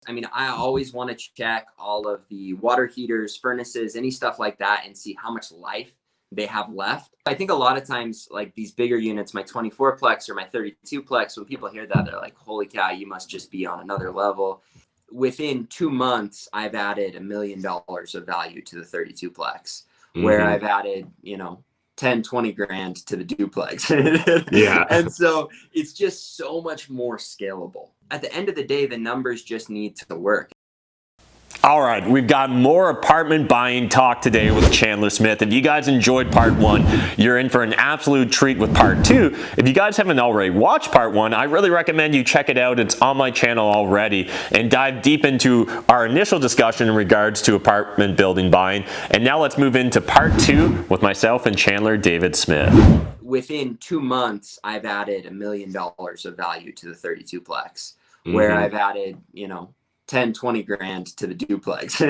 I mean, I always want to check all of the water heaters, furnaces, any stuff like that, and see how much life they have left. I think a lot of times, like these bigger units, my 24 plex or my 32 plex, when people hear that, they're like, holy cow, you must just be on another level. Within 2 months, I've added $1 million of value to the 32 plex, where I've added, 10, 20 grand to the duplex. Yeah. And so it's just so much more scalable. At the end of the day, the numbers just need to work. All right, we've got more apartment buying talk today with Chandler Smith. If you guys enjoyed part 1, you're in for an absolute treat with part 2. If you guys haven't already watched part 1, I really recommend you check it out. It's on my channel already, and dive deep into our initial discussion in regards to apartment building buying. And now let's move into part 2 with myself and Chandler David Smith. Within 2 months, I've added $1 million of value to the 32 plex, where I've added, 10, 20 grand to the duplex.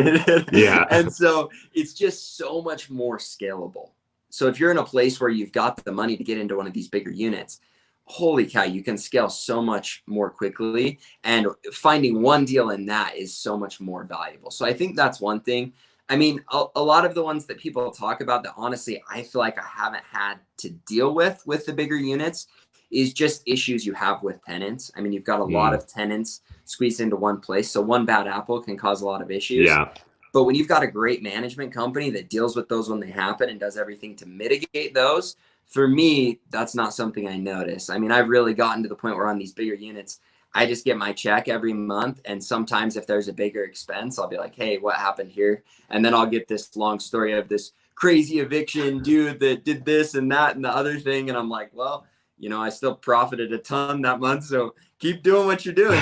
Yeah. And so it's just so much more scalable. So if you're in a place where you've got the money to get into one of these bigger units, holy cow, you can scale so much more quickly, and finding one deal in that is so much more valuable. So I think that's one thing. I mean, a lot of the ones that people talk about that honestly, I feel like I haven't had to deal with the bigger units is just issues you have with tenants. I mean, you've got a lot of tenants squeezed into one place. So one bad apple can cause a lot of issues. Yeah. But when you've got a great management company that deals with those when they happen and does everything to mitigate those, for me, that's not something I notice. I mean, I've really gotten to the point where on these bigger units, I just get my check every month. And sometimes if there's a bigger expense, I'll be like, hey, what happened here? And then I'll get this long story of this crazy eviction dude that did this and that and the other thing. And I'm like, well, I still profited a ton that month. So keep doing what you're doing,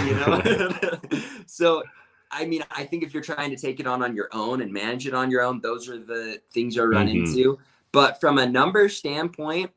So, I mean, I think if you're trying to take it on your own and manage it on your own, those are the things you'll run into. But from a number standpoint,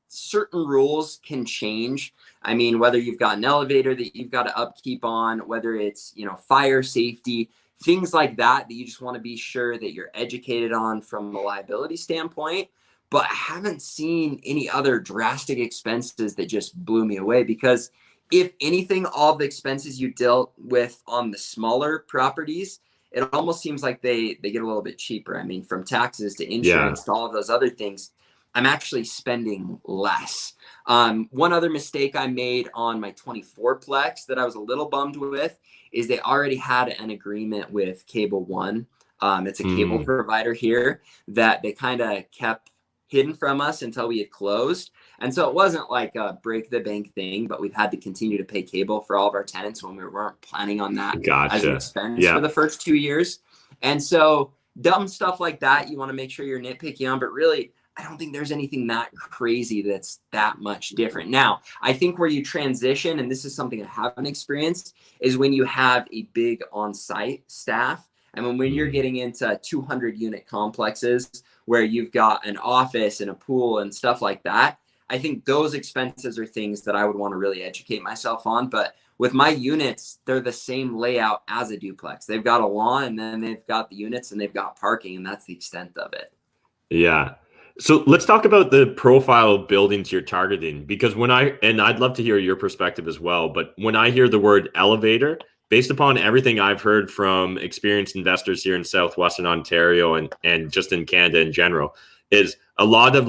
certain rules can change. I mean, whether you've got an elevator that you've got to upkeep on, whether it's, fire safety, things like that you just want to be sure that you're educated on from a liability standpoint. But I haven't seen any other drastic expenses that just blew me away, because if anything, all the expenses you dealt with on the smaller properties, it almost seems like they get a little bit cheaper. I mean, from taxes to insurance to all of those other things, I'm actually spending less. One other mistake I made on my 24 plex that I was a little bummed with is they already had an agreement with Cable One. It's a cable provider here that they kind of kept hidden from us until we had closed. And so it wasn't like a break the bank thing, but we've had to continue to pay cable for all of our tenants when we weren't planning on that as an expense for the first 2 years. And so dumb stuff like that, you want to make sure you're nitpicky on, but really, I don't think there's anything that crazy that's that much different. Now, I think where you transition, and this is something I haven't experienced, is when you have a big on-site staff. And when you're getting into 200 unit complexes where you've got an office and a pool and stuff like that, I think those expenses are things that I would want to really educate myself on. But with my units, they're the same layout as a duplex. They've got a lawn, and then they've got the units, and they've got parking, and that's the extent of it. Yeah. So let's talk about the profile of buildings you're targeting, because I'd love to hear your perspective as well, but when I hear the word elevator, based upon everything I've heard from experienced investors here in Southwestern Ontario and just in Canada in general, is a lot of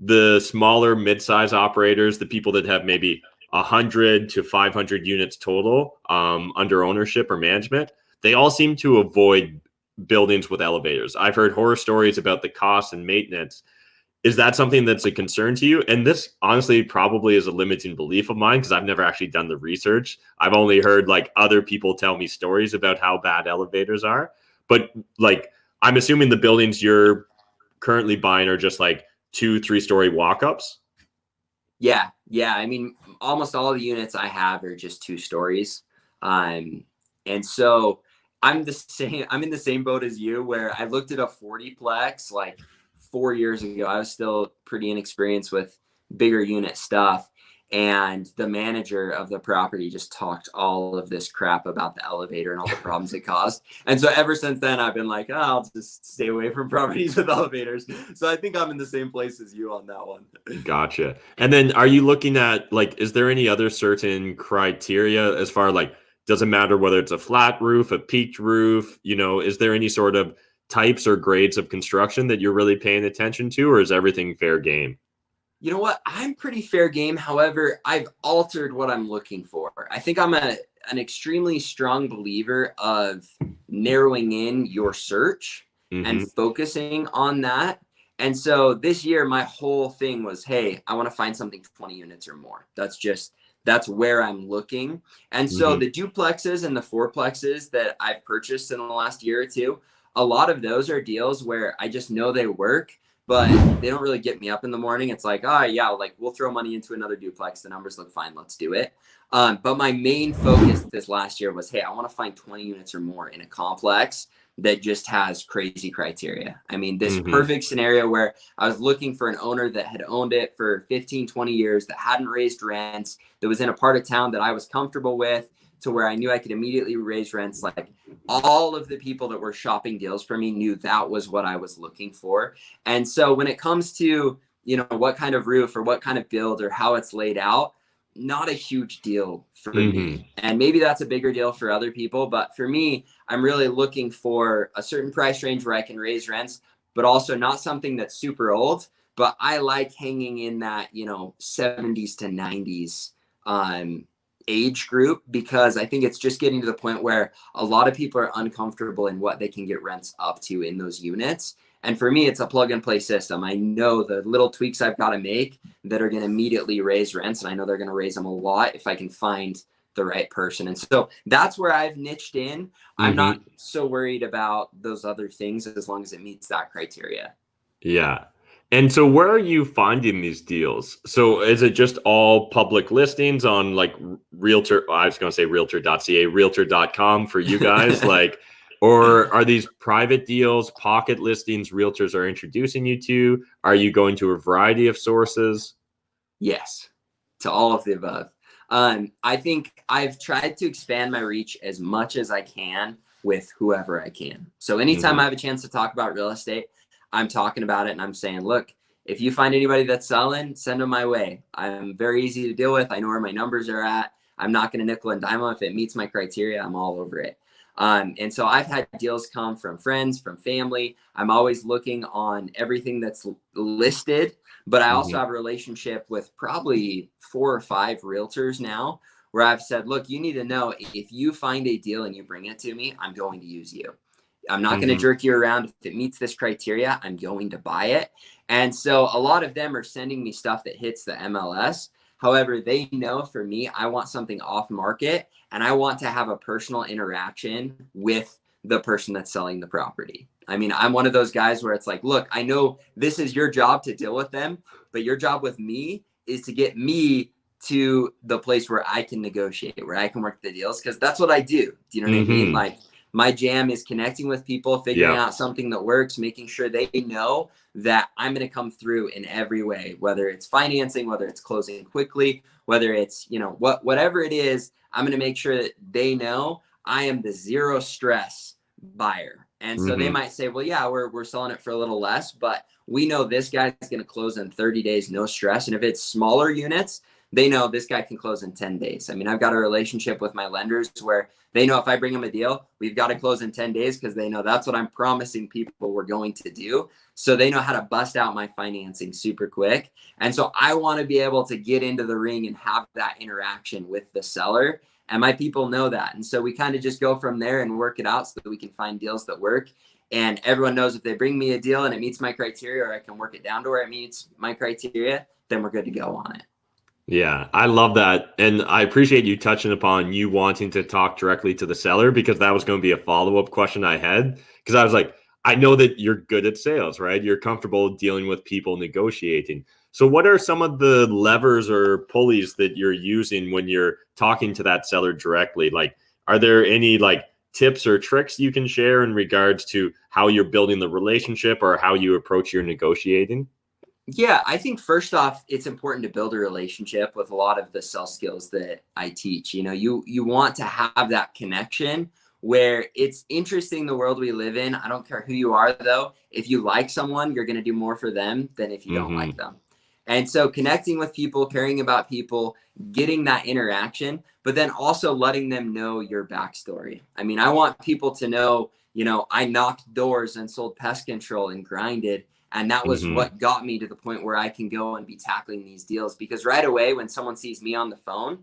the smaller mid-size operators, the people that have maybe 100 to 500 units total under ownership or management, they all seem to avoid buildings with elevators. I've heard horror stories about the cost and maintenance. Is that something that's a concern to you? And this honestly probably is a limiting belief of mine, because I've never actually done the research. I've only heard other people tell me stories about how bad elevators are. But I'm assuming the buildings you're currently buying are just 2-3 story walk-ups. Yeah. I mean, almost all the units I have are just 2 stories. And so I'm in the same boat as you, where I looked at a 40 plex 4 years ago. I was still pretty inexperienced with bigger unit stuff. And the manager of the property just talked all of this crap about the elevator and all the problems it caused. And so ever since then, I've been like, I'll just stay away from properties with elevators. So I think I'm in the same place as you on that one. Gotcha. And then are you looking at, is there any other certain criteria as far doesn't matter whether it's a flat roof, a peaked roof, you know, is there any sort of types or grades of construction that you're really paying attention to, or is everything fair game? You know what? I'm pretty fair game. However, I've altered what I'm looking for. I think I'm an extremely strong believer of narrowing in your search and focusing on that. And so this year, my whole thing was, hey, I want to find something 20 units or more. That's where I'm looking. And so the duplexes and the fourplexes that I've purchased in the last year or two, a lot of those are deals where I just know they work, but they don't really get me up in the morning. It's like, oh yeah, like we'll throw money into another duplex. The numbers look fine. Let's do it. But my main focus this last year was, hey, I want to find 20 units or more in a complex that just has crazy criteria. I mean, this perfect scenario where I was looking for an owner that had owned it for 15, 20 years, that hadn't raised rents, that was in a part of town that I was comfortable with, to where I knew I could immediately raise rents. Like all of the people that were shopping deals for me knew that was what I was looking for. And so when it comes to, you know, what kind of roof or what kind of build or how it's laid out, not a huge deal for me. And maybe that's a bigger deal for other people. But for me, I'm really looking for a certain price range where I can raise rents, but also not something that's super old. But I like hanging in that, you know, 70s to 90s age group, because I think it's just getting to the point where a lot of people are uncomfortable in what they can get rents up to in those units. And for me, it's a plug and play system. I know the little tweaks I've got to make that are going to immediately raise rents. And I know they're going to raise them a lot if I can find the right person. And so that's where I've niched in. I'm not so worried about those other things as long as it meets that criteria. Yeah. And so where are you finding these deals? So is it just all public listings on like Realtor? I was going to say realtor.ca, realtor.com for you guys, like, or are these private deals, pocket listings realtors are introducing you to? Are you going to a variety of sources? Yes, to all of the above. I think I've tried to expand my reach as much as I can with whoever I can. So anytime I have a chance to talk about real estate, I'm talking about it and I'm saying, look, if you find anybody that's selling, send them my way. I'm very easy to deal with. I know where my numbers are at. I'm not going to nickel and dime them. If it meets my criteria, I'm all over it. And so I've had deals come from friends, from family. I'm always looking on everything that's listed, but I also have a relationship with probably 4 or 5 realtors now where I've said, look, you need to know if you find a deal and you bring it to me, I'm going to use you. I'm not going to jerk you around. If it meets this criteria, I'm going to buy it. And so a lot of them are sending me stuff that hits the MLS. However, they know for me, I want something off market and I want to have a personal interaction with the person that's selling the property. I mean, I'm one of those guys where it's like, look, I know this is your job to deal with them, but your job with me is to get me to the place where I can negotiate, where I can work the deals, because that's what I do. Do you know what I mean? Like, my jam is connecting with people, figuring out something that works, making sure they know that I'm going to come through in every way, whether it's financing, whether it's closing quickly, whether it's, you know, whatever it is, I'm going to make sure that they know I am the zero stress buyer. And so they might say, well, yeah, we're selling it for a little less, but we know this guy's going to close in 30 days, no stress. And if it's smaller units, they know this guy can close in 10 days. I mean, I've got a relationship with my lenders where they know if I bring them a deal, we've got to close in 10 days because they know that's what I'm promising people we're going to do. So they know how to bust out my financing super quick. And so I want to be able to get into the ring and have that interaction with the seller. And my people know that. And so we kind of just go from there and work it out so that we can find deals that work. And everyone knows if they bring me a deal and it meets my criteria, or I can work it down to where it meets my criteria, then we're good to go on it. Yeah, I love that. And I appreciate you touching upon you wanting to talk directly to the seller, because that was going to be a follow-up question I had. Because I was like, I know that you're good at sales, right? You're comfortable dealing with people, negotiating. So what are some of the levers or pulleys that you're using when you're talking to that seller directly? Like, are there any like tips or tricks you can share in regards to how you're building the relationship or how you approach your negotiating? Yeah, I think first off, it's important to build a relationship with a lot of the sales skills that I teach. You know, you want to have that connection where it's interesting the world we live in. I don't care who you are, though. If you like someone, you're going to do more for them than if you don't like them. And so connecting with people, caring about people, getting that interaction, but then also letting them know your backstory. I mean, I want people to know, you know, I knocked doors and sold pest control and grinded. And that was Hmm. what got me to the point where I can go and be tackling these deals. Because right away, when someone sees me on the phone,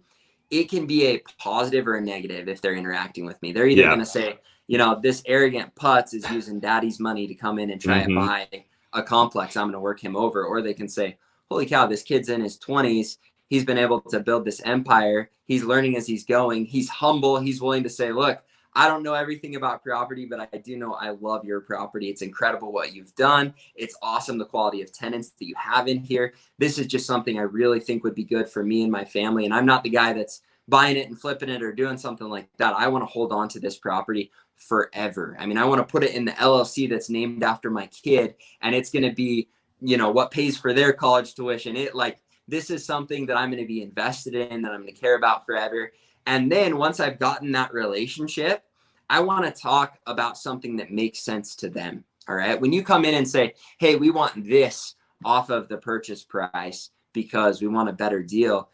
it can be a positive or a negative if they're interacting with me. They're either going Yeah. to say, you know, this arrogant putz is using daddy's money to come in and try to Hmm. buy a complex. I'm going to work him over. Or they can say, holy cow, this kid's in his 20s. He's been able to build this empire. He's learning as he's going. He's humble. He's willing to say, look, I don't know everything about property, but I do know I love your property. It's incredible what you've done. It's awesome the quality of tenants that you have in here. This is just something I really think would be good for me and my family. And I'm not the guy that's buying it and flipping it or doing something like that. I want to hold on to this property forever. I mean, I want to put it in the LLC that's named after my kid, and it's going to be, you know, what pays for their college tuition. It like, this is something that I'm going to be invested in, that I'm going to care about forever. And then once I've gotten that relationship, I want to talk about something that makes sense to them. All right. When you come in and say, hey, we want this off of the purchase price because we want a better deal,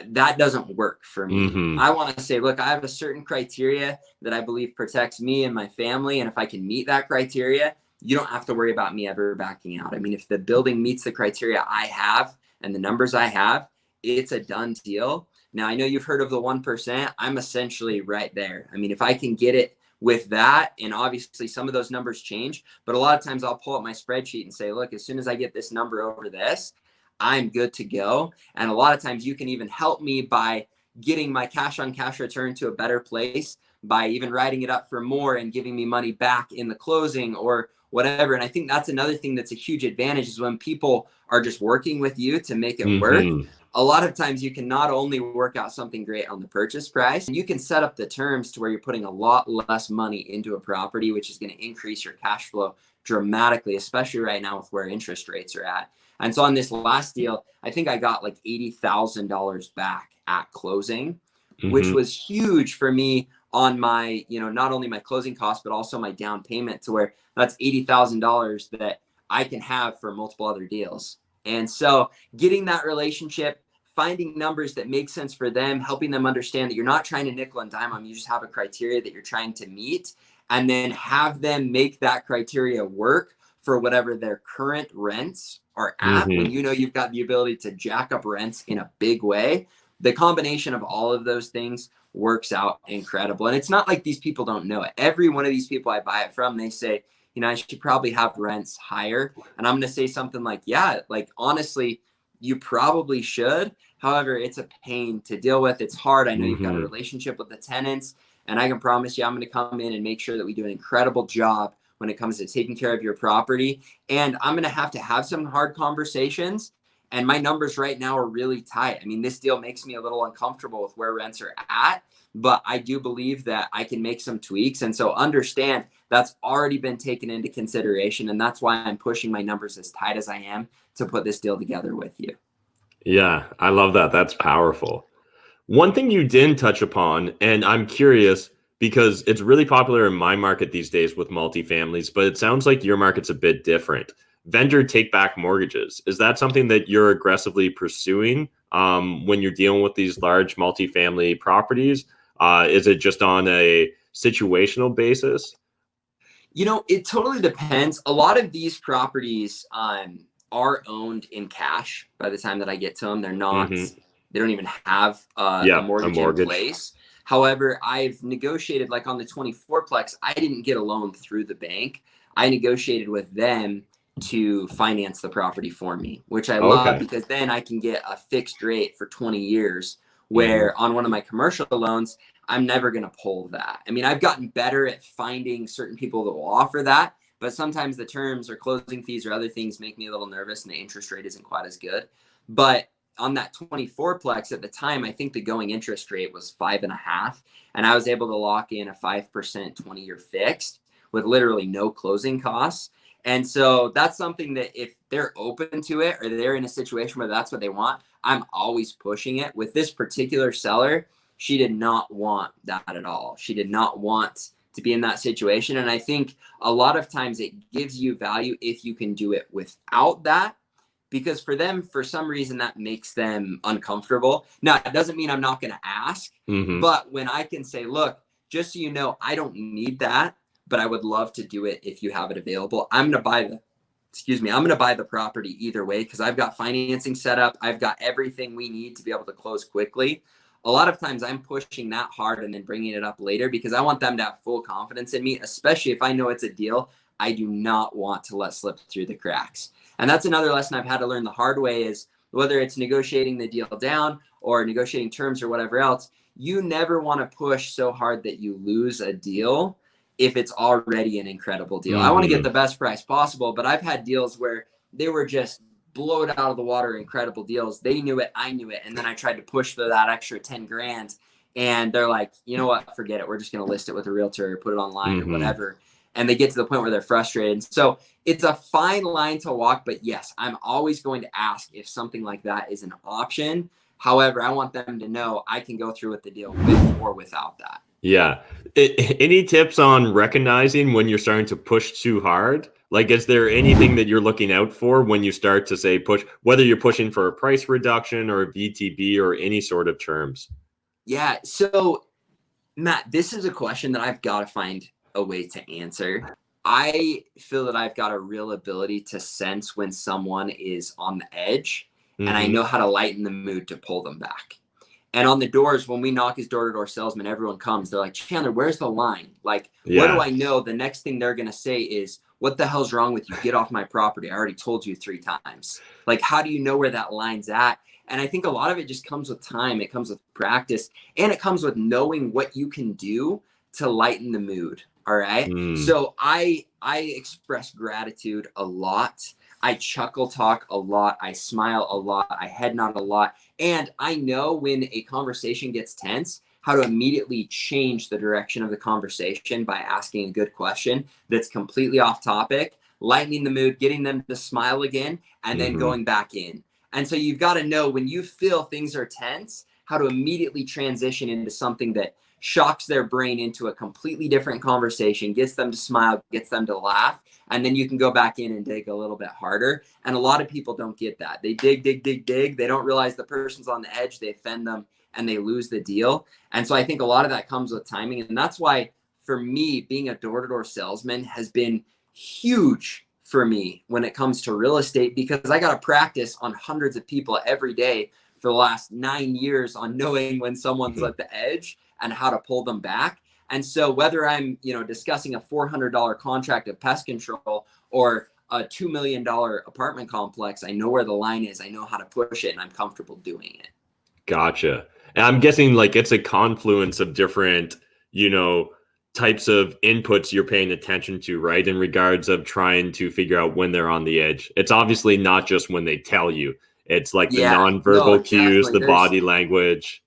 that doesn't work for me. Hmm. I want to say, look, I have a certain criteria that I believe protects me and my family. And if I can meet that criteria, you don't have to worry about me ever backing out. I mean, if the building meets the criteria I have and the numbers I have, it's a done deal. Now, I know you've heard of the 1%. I'm essentially right there. I mean, if I can get it with that, and obviously some of those numbers change, but a lot of times I'll pull up my spreadsheet and say, look, as soon as I get this number over this, I'm good to go. And a lot of times you can even help me by getting my cash on cash return to a better place by even writing it up for more and giving me money back in the closing or whatever. And I think that's another thing that's a huge advantage is when people are just working with you to make it work. Hmm. A lot of times you can not only work out something great on the purchase price, you can set up the terms to where you're putting a lot less money into a property, which is going to increase your cash flow dramatically, especially right now with where interest rates are at. And so on this last deal, I think I got like $80,000 back at closing, which Hmm. was huge for me on my, you know, not only my closing costs, but also my down payment, to where that's $80,000 that I can have for multiple other deals. And so getting that relationship, finding numbers that make sense for them, helping them understand that you're not trying to nickel and dime them, you just have a criteria that you're trying to meet, and then have them make that criteria work for whatever their current rents are at. Hmm. When you know you've got the ability to jack up rents in a big way, the combination of all of those things works out incredible. And it's not like these people don't know it. Every one of these people I buy it from, they say, you know, I should probably have rents higher. And I'm going to say something like, yeah, like honestly, you probably should. However, it's a pain to deal with. It's hard. I know you've got a Hmm. relationship with the tenants, and I can promise you I'm going to come in and make sure that we do an incredible job when it comes to taking care of your property. And I'm going to have some hard conversations. And my numbers right now are really tight. I mean, this deal makes me a little uncomfortable with where rents are at, but I do believe that I can make some tweaks. And so understand that's already been taken into consideration. And that's why I'm pushing my numbers as tight as I am to put this deal together with you. Yeah, I love that. That's powerful. One thing you didn't touch upon, and I'm curious because it's really popular in my market these days with multifamilies, but it sounds like your market's a bit different. Vendor take back mortgages. Is that something that you're aggressively pursuing when you're dealing with these large multifamily properties? Is it just on a situational basis? You know, it totally depends. A lot of these properties are owned in cash by the time that I get to them. They're not, Hmm. they don't even have a Yeah, a mortgage in mortgage. place. However, I've negotiated, like on the 24-plex, I didn't get a loan through the bank. I negotiated with them to finance the property for me, which I love Okay. because then I can get a fixed rate for 20 years. Hmm. Where on one of my commercial loans, I'm never going to pull that. I mean, I've gotten better at finding certain people that will offer that, but sometimes the terms or closing fees or other things make me a little nervous and the interest rate isn't quite as good. But on that 24-plex at the time, I think the going interest rate was 5.5, and I was able to lock in a 5% 20-year fixed with literally no closing costs. And so that's something that if they're open to it or they're in a situation where that's what they want, I'm always pushing it. With this particular seller, she did not want that at all. She did not want to be in that situation. And I think a lot of times it gives you value if you can do it without that. because for them, for some reason, that makes them uncomfortable. Now, it doesn't mean I'm not going to ask, but when I can say, look, just so you know, I don't need that, but I would love to do it if you have it available. I'm going to buy the property either way because I've got financing set up. I've got everything we need to be able to close quickly. A lot of times I'm pushing that hard and then bringing it up later because I want them to have full confidence in me, especially if I know it's a deal I do not want to let slip through the cracks. And that's another lesson I've had to learn the hard way is whether it's negotiating the deal down or negotiating terms or whatever else, you never want to push so hard that you lose a deal if it's already an incredible deal. I want to get the best price possible, but I've had deals where they were just blown out of the water, incredible deals. They knew it, I knew it, and then I tried to push for that extra 10 grand, and they're like, you know what, forget it. We're just going to list it with a realtor or put it online or whatever. And they get to the point where they're frustrated. So it's a fine line to walk, but yes, I'm always going to ask if something like that is an option. However, I want them to know I can go through with the deal with or without that. Yeah. Any tips on recognizing when you're starting to push too hard? Like, is there anything that you're looking out for when you start to say push, whether you're pushing for a price reduction or a VTB or any sort of terms? Yeah. So, Matt, this is a question that I've got to find a way to answer. I feel that I've got a real ability to sense when someone is on the edge, and I know how to lighten the mood to pull them back. And on the doors, when we knock as door-to-door salesmen, everyone comes. They're like, Chandler, where's the line? Like, what do I know? The next thing they're going to say is, what the hell's wrong with you? Get off my property. I already told you 3 times. Like, how do you know where that line's at? And I think a lot of it just comes with time. It comes with practice. And it comes with knowing what you can do to lighten the mood. All right. So I express gratitude a lot. I chuckle talk a lot. I smile a lot. I head nod a lot. And I know when a conversation gets tense, how to immediately change the direction of the conversation by asking a good question that's completely off topic, lightening the mood, getting them to smile again, and then going back in. And so you've got to know when you feel things are tense, how to immediately transition into something that shocks their brain into a completely different conversation, gets them to smile, gets them to laugh, and then you can go back in and dig a little bit harder. And a lot of people don't get that. They dig. They don't realize the person's on the edge. They offend them and they lose the deal. And so I think a lot of that comes with timing. And that's why, for me, being a door-to-door salesman has been huge for me when it comes to real estate, because I got to practice on hundreds of people every day for the last 9 years on knowing when someone's at the edge and how to pull them back. And so whether I'm, discussing a $400 contract of pest control or a $2 million apartment complex, I know where the line is. I know how to push it, and I'm comfortable doing it. Gotcha. And I'm guessing like it's a confluence of different, types of inputs you're paying attention to, right? In regards of trying to figure out when they're on the edge. It's obviously not just when they tell you. It's like the nonverbal cues, the body language,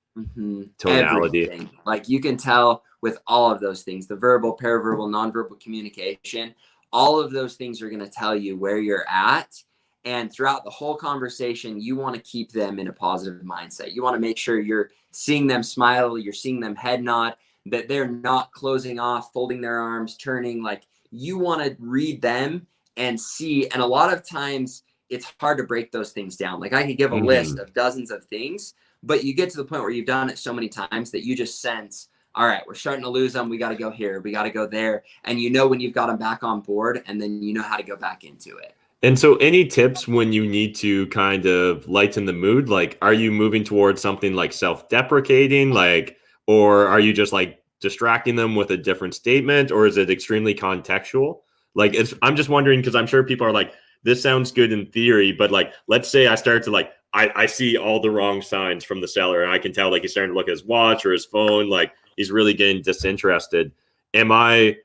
tonality. Everything. Like, you can tell with all of those things, the verbal, paraverbal, nonverbal communication, all of those things are going to tell you where you're at. And throughout the whole conversation, you want to keep them in a positive mindset. You want to make sure you're seeing them smile, you're seeing them head nod, that they're not closing off, folding their arms, turning. Like, you want to read them and see. And a lot of times it's hard to break those things down. Like, I could give a list of dozens of things, but you get to the point where you've done it so many times that you just sense, all right, we're starting to lose them. We got to go here. We got to go there. And when you've got them back on board, and then you know how to go back into it. And so any tips when you need to kind of lighten the mood? Like, are you moving towards something like self-deprecating, or are you just like distracting them with a different statement, or is it extremely contextual? Like, I'm just wondering, because I'm sure people are like, this sounds good in theory, but like, let's say I start to like, I see all the wrong signs from the seller, and I can tell like he's starting to look at his watch or his phone, like he's really getting disinterested. Am I,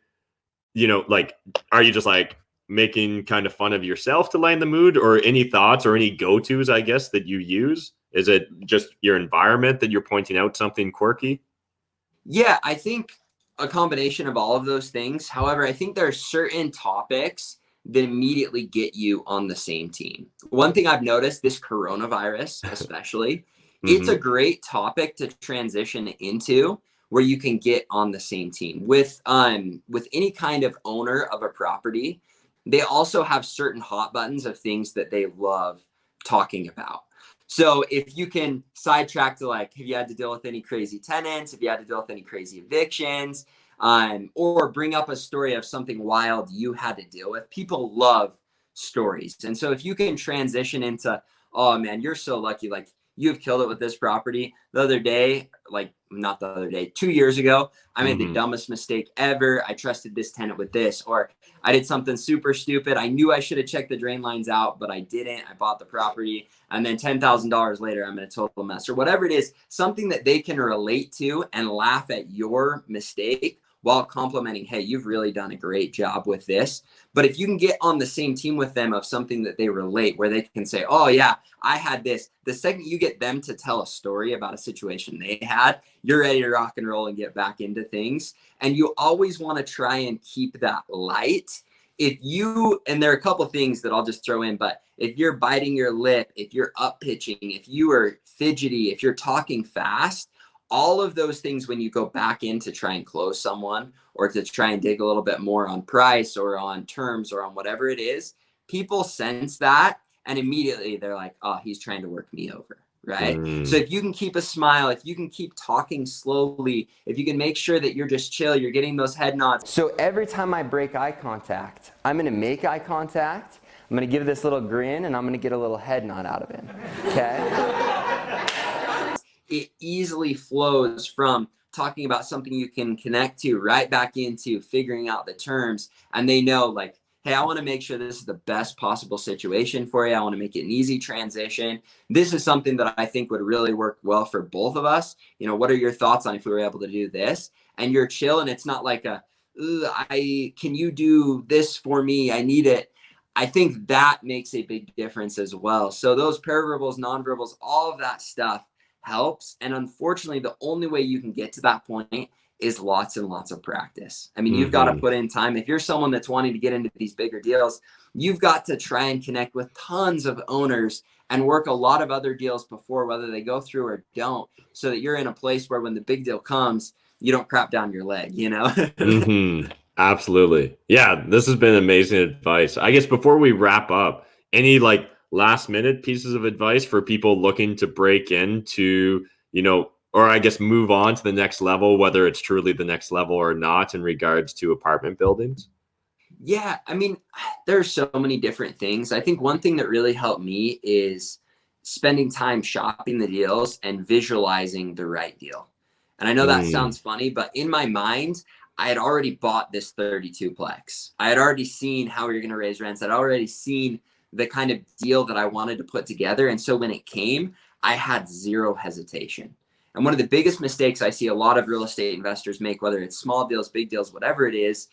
like, are you just like making kind of fun of yourself to lighten the mood, or any thoughts or any go-tos, I guess, that you use? Is it just your environment that you're pointing out something quirky? Yeah, I think a combination of all of those things. However, I think there are certain topics that immediately get you on the same team. One thing I've noticed, this coronavirus especially, it's a great topic to transition into where you can get on the same team. With any kind of owner of a property, they also have certain hot buttons of things that they love talking about. So if you can sidetrack to like, have you had to deal with any crazy tenants? Have you had to deal with any crazy evictions? Or bring up a story of something wild you had to deal with. People love stories. And so if you can transition into, oh man, you're so lucky. Like you've killed it with this property. The other day, like not the other day, 2 years ago, I made the dumbest mistake ever. I trusted this tenant with this, or I did something super stupid. I knew I should have checked the drain lines out, but I didn't. I bought the property. And then $10,000 later, I'm in a total mess, or whatever it is, something that they can relate to and laugh at your mistake while complimenting, hey, you've really done a great job with this. But if you can get on the same team with them of something that they relate, where they can say, oh yeah, I had this. The second you get them to tell a story about a situation they had, you're ready to rock and roll and get back into things. And you always want to try and keep that light. If you, and there are a couple things that I'll just throw in, but if you're biting your lip, if you're up pitching, if you are fidgety, if you're talking fast, all of those things, when you go back in to try and close someone or to try and dig a little bit more on price or on terms or on whatever it is, people sense that and immediately they're like, oh, he's trying to work me over, right? So if you can keep a smile, if you can keep talking slowly, if you can make sure that you're just chill, you're getting those head nods. So every time I break eye contact, I'm going to make eye contact, I'm going to give this little grin, and I'm going to get a little head nod out of him, okay? It easily flows from talking about something you can connect to right back into figuring out the terms. And they know like, hey, I want to make sure this is the best possible situation for you. I want to make it an easy transition. This is something that I think would really work well for both of us. You know, what are your thoughts on if we were able to do this? And you're chill, and it's not like can you do this for me? I need it. I think that makes a big difference as well. So those paraverbals, nonverbals, all of that stuff helps. And unfortunately, the only way you can get to that point is lots and lots of practice. I mean, you've got to put in time. If you're someone that's wanting to get into these bigger deals, you've got to try and connect with tons of owners and work a lot of other deals before, whether they go through or don't, so that you're in a place where when the big deal comes, you don't crap down your leg, you know? Absolutely. Yeah, this has been amazing advice. I guess before we wrap up, any like last minute pieces of advice for people looking to break into, you know, or I guess move on to the next level, whether it's truly the next level or not in regards to apartment buildings? Yeah, I mean, there's so many different things. I think one thing that really helped me is spending time shopping the deals and visualizing the right deal. And I know that sounds funny, but in my mind, I had already bought this 32 plex. I had already seen how we were going to raise rents. I'd already seen the kind of deal that I wanted to put together. And so when it came, I had zero hesitation. And one of the biggest mistakes I see a lot of real estate investors make, whether it's small deals, big deals, whatever it is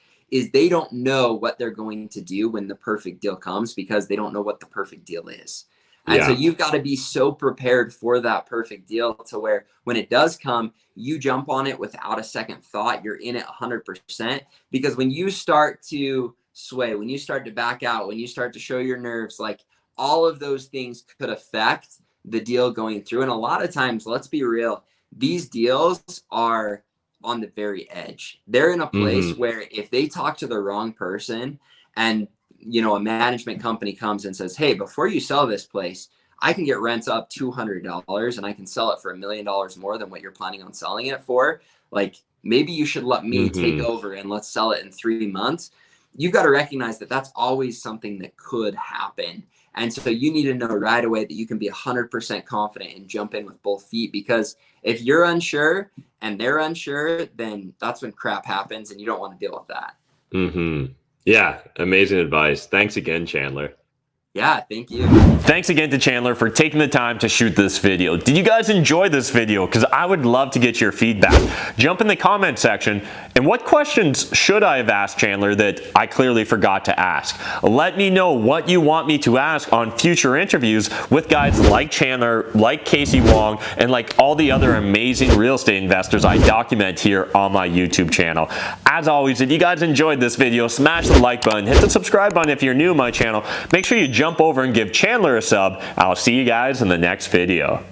they don't know what they're going to do when the perfect deal comes, because they don't know what the perfect deal is. And so you've got to be so prepared for that perfect deal to where when it does come, you jump on it without a second thought. You're in it 100%, because when you start to sway, when you start to back out, when you start to show your nerves, like all of those things could affect the deal going through. And a lot of times, let's be real, these deals are on the very edge. They're in a place where if they talk to the wrong person and, you know, a management company comes and says, hey, before you sell this place, I can get rents up $200 and I can sell it for $1 million more than what you're planning on selling it for. Like, maybe you should let me take over and let's sell it in 3 months. You've got to recognize that that's always something that could happen. And so you need to know right away that you can be 100% confident and jump in with both feet, because if you're unsure and they're unsure, then that's when crap happens and you don't want to deal with that. Yeah, amazing advice. Thanks again, Chandler. Yeah, thank you. Thanks again to Chandler for taking the time to shoot this video. Did you guys enjoy this video? Because I would love to get your feedback. Jump in the comment section. And what questions should I have asked Chandler that I clearly forgot to ask? Let me know what you want me to ask on future interviews with guys like Chandler, like Casey Wong, and like all the other amazing real estate investors I document here on my YouTube channel. As always, if you guys enjoyed this video, smash the like button, hit the subscribe button if you're new to my channel. Make sure you jump over and give Chandler a sub. I'll see you guys in the next video.